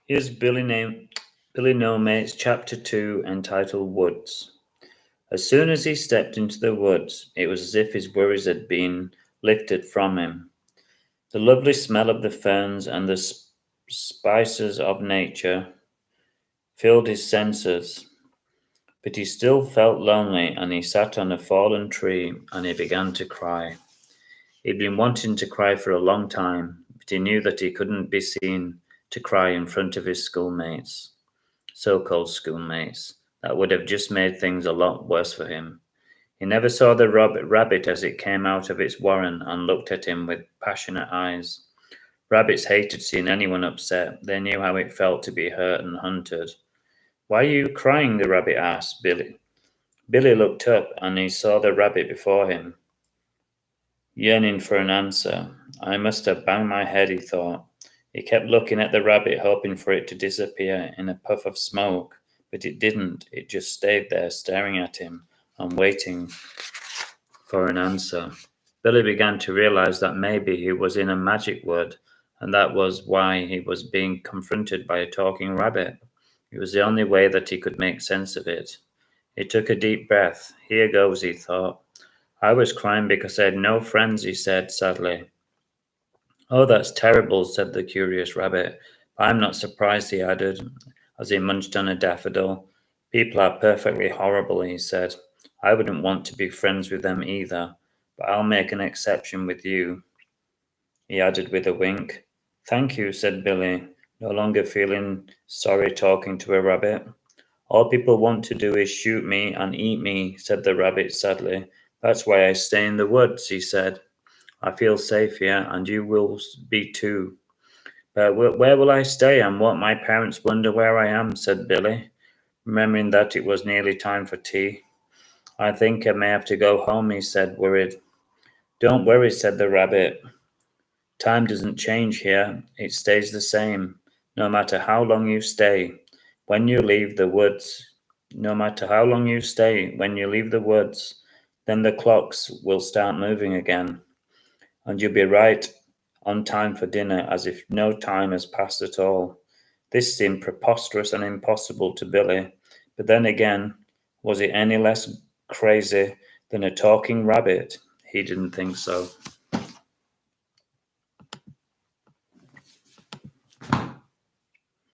Here's Billy No Mates, Chapter 2, entitled Woods. As soon as he stepped into the woods, it was as if his worries had been lifted from him. The lovely smell of the ferns and the spices of nature filled his senses, but he still felt lonely, and he sat on a fallen tree and he began to cry. He'd been wanting to cry for a long time, but he knew that he couldn't be seen to cry in front of his schoolmates, so-called schoolmates. That would have just made things a lot worse for him. He never saw the rabbit as it came out of its warren and looked at him with passionate eyes. Rabbits hated seeing anyone upset. They knew how it felt to be hurt and hunted. Why are you crying? The rabbit asked Billy. Billy looked up and he saw the rabbit before him, yearning for an answer. I must have banged my head, he thought. He kept looking at the rabbit, hoping for it to disappear in a puff of smoke, but it didn't. It just stayed there, staring at him and waiting for an answer. Billy began to realize that maybe he was in a magic wood, and that was why he was being confronted by a talking rabbit. It was the only way that he could make sense of it. He took a deep breath. Here goes, he thought. I was crying because I had no friends, he said sadly. Oh, that's terrible, said the curious rabbit. But I'm not surprised, he added, as he munched on a daffodil. People are perfectly horrible, he said. I wouldn't want to be friends with them either, but I'll make an exception with you, he added with a wink. Thank you, said Billy, no longer feeling sorry talking to a rabbit. All people want to do is shoot me and eat me, said the rabbit sadly. That's why I stay in the woods, he said. I feel safe here, and you will be too. But where will I stay, and won't my parents wonder where I am? Said Billy, remembering that it was nearly time for tea. I think I may have to go home, he said, worried. Don't worry, said the rabbit. Time doesn't change here, it stays the same, no matter how long you stay. When you leave the woods, no matter how long you stay, when you leave the woods, then the clocks will start moving again, and you'll be right on time for dinner as if no time has passed at all. This seemed preposterous and impossible to Billy, but then again, was it any less crazy than a talking rabbit? He didn't think so.